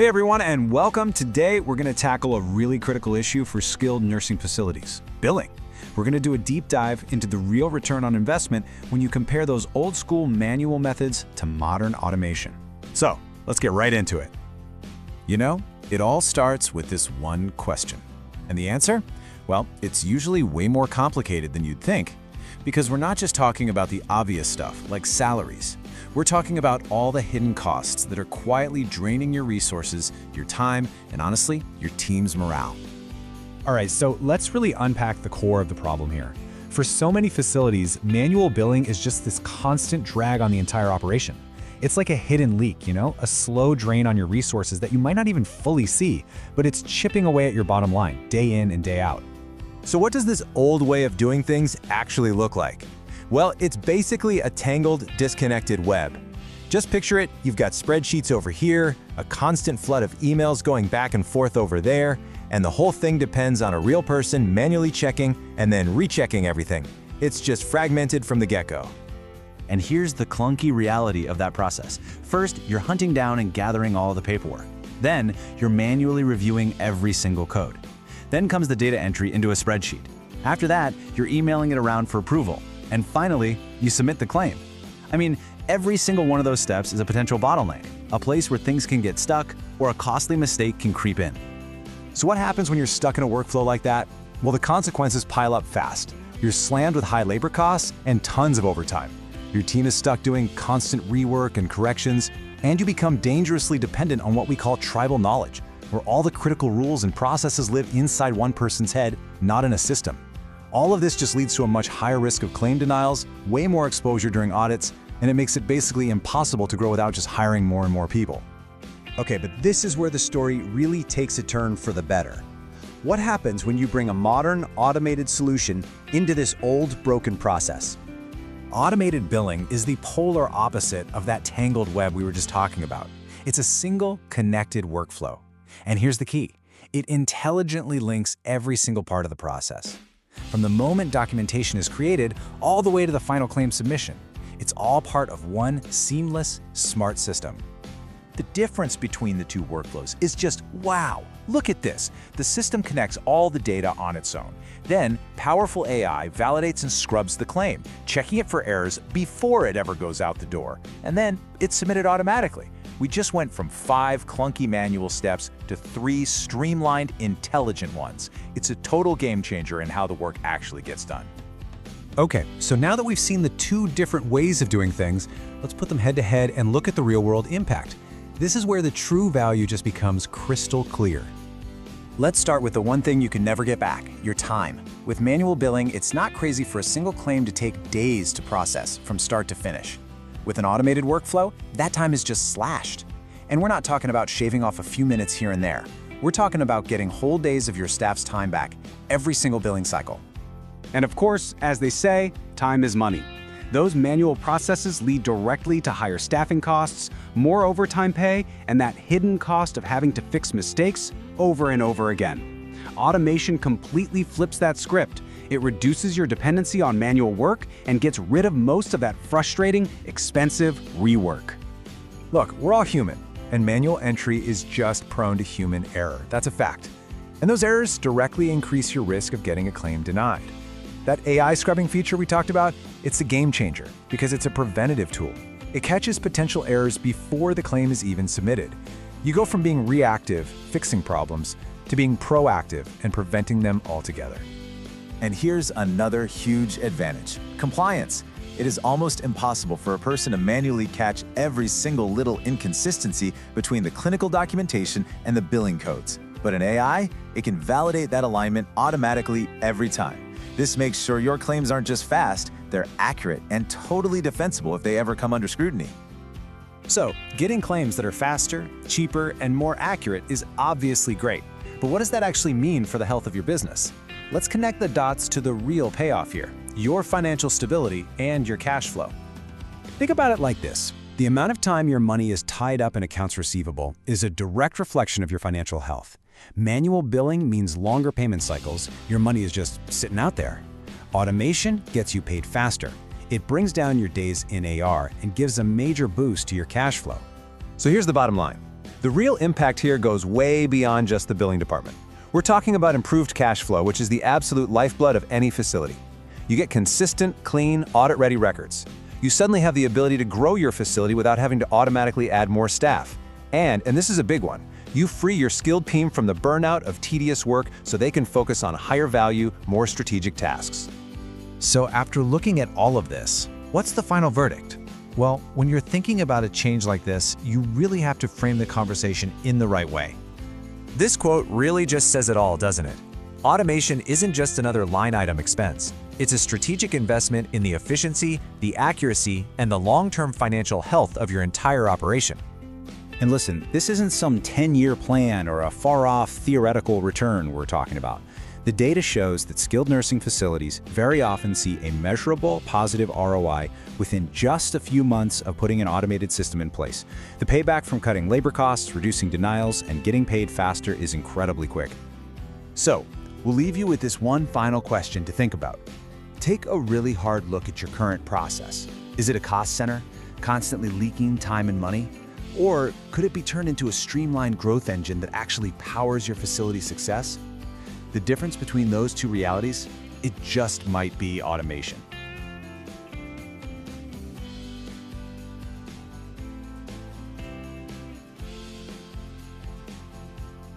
Hey everyone, and welcome. Today we're going to tackle a really critical issue for skilled nursing facilities: billing. We're going to do a deep dive into the real return on investment when you compare those old school manual methods to modern automation. So let's get right into it. You know, it all starts with this one question. And the answer? Well, it's usually way more complicated than you'd think, because we're not just talking about the obvious stuff like salaries. We're talking about all the hidden costs that are quietly draining your resources, your time, and honestly, your team's morale. All right, so let's really unpack the core of the problem here. For so many facilities, manual billing is just this constant drag on the entire operation. It's like a hidden leak, a slow drain on your resources that you might not even fully see, but it's chipping away at your bottom line, day in and day out. So what does this old way of doing things actually look like? Well, it's basically a tangled, disconnected web. Just picture it, you've got spreadsheets over here, a constant flood of emails going back and forth over there, and the whole thing depends on a real person manually checking and then rechecking everything. It's just fragmented from the get-go. And here's the clunky reality of that process. First, you're hunting down and gathering all the paperwork. Then, you're manually reviewing every single code. Then comes the data entry into a spreadsheet. After that, you're emailing it around for approval. And finally, you submit the claim. I mean, every single one of those steps is a potential bottleneck, a place where things can get stuck or a costly mistake can creep in. So what happens when you're stuck in a workflow like that? Well, the consequences pile up fast. You're slammed with high labor costs and tons of overtime. Your team is stuck doing constant rework and corrections, and you become dangerously dependent on what we call tribal knowledge, where all the critical rules and processes live inside one person's head, not in a system. All of this just leads to a much higher risk of claim denials, way more exposure during audits, and it makes it basically impossible to grow without just hiring more and more people. Okay, but this is where the story really takes a turn for the better. What happens when you bring a modern, automated solution into this old, broken process? Automated billing is the polar opposite of that tangled web we were just talking about. It's a single, connected workflow. And here's the key. It intelligently links every single part of the process. From the moment documentation is created, all the way to the final claim submission. It's all part of one seamless, smart system. The difference between the two workflows is just wow. Look at this. The system connects all the data on its own. Then, powerful AI validates and scrubs the claim, checking it for errors before it ever goes out the door. And then, it's submitted automatically. We just went from 5 clunky manual steps to 3 streamlined, intelligent ones. It's a total game changer in how the work actually gets done. Okay, so now that we've seen the two different ways of doing things, let's put them head to head and look at the real-world impact. This is where the true value just becomes crystal clear. Let's start with the one thing you can never get back: your time. With manual billing, it's not crazy for a single claim to take days to process from start to finish. With an automated workflow, that time is just slashed. And we're not talking about shaving off a few minutes here and there. We're talking about getting whole days of your staff's time back every single billing cycle. And of course, as they say, time is money. Those manual processes lead directly to higher staffing costs, more overtime pay, and that hidden cost of having to fix mistakes over and over again. Automation completely flips that script. It reduces your dependency on manual work and gets rid of most of that frustrating, expensive rework. Look, we're all human, and manual entry is just prone to human error. That's a fact. And those errors directly increase your risk of getting a claim denied. That AI scrubbing feature we talked about, it's a game changer because it's a preventative tool. It catches potential errors before the claim is even submitted. You go from being reactive, fixing problems, to being proactive and preventing them altogether. And here's another huge advantage: compliance. It is almost impossible for a person to manually catch every single little inconsistency between the clinical documentation and the billing codes. But in AI, it can validate that alignment automatically every time. This makes sure your claims aren't just fast, they're accurate and totally defensible if they ever come under scrutiny. So, getting claims that are faster, cheaper, and more accurate is obviously great. But what does that actually mean for the health of your business? Let's connect the dots to the real payoff here: your financial stability and your cash flow. Think about it like this. The amount of time your money is tied up in accounts receivable is a direct reflection of your financial health. Manual billing means longer payment cycles. Your money is just sitting out there. Automation gets you paid faster. It brings down your days in AR and gives a major boost to your cash flow. So here's the bottom line. The real impact here goes way beyond just the billing department. We're talking about improved cash flow, which is the absolute lifeblood of any facility. You get consistent, clean, audit-ready records. You suddenly have the ability to grow your facility without having to automatically add more staff. And this is a big one, you free your skilled team from the burnout of tedious work so they can focus on higher value, more strategic tasks. So after looking at all of this, what's the final verdict? Well, when you're thinking about a change like this, you really have to frame the conversation in the right way. This quote really just says it all, doesn't it? Automation isn't just another line item expense. It's a strategic investment in the efficiency, the accuracy, and the long-term financial health of your entire operation. And listen, this isn't some 10-year plan or a far-off theoretical return we're talking about. The data shows that skilled nursing facilities very often see a measurable positive ROI within just a few months of putting an automated system in place. The payback from cutting labor costs, reducing denials, and getting paid faster is incredibly quick. So, we'll leave you with this one final question to think about. Take a really hard look at your current process. Is it a cost center, constantly leaking time and money? Or could it be turned into a streamlined growth engine that actually powers your facility's success? The difference between those two realities, it just might be automation.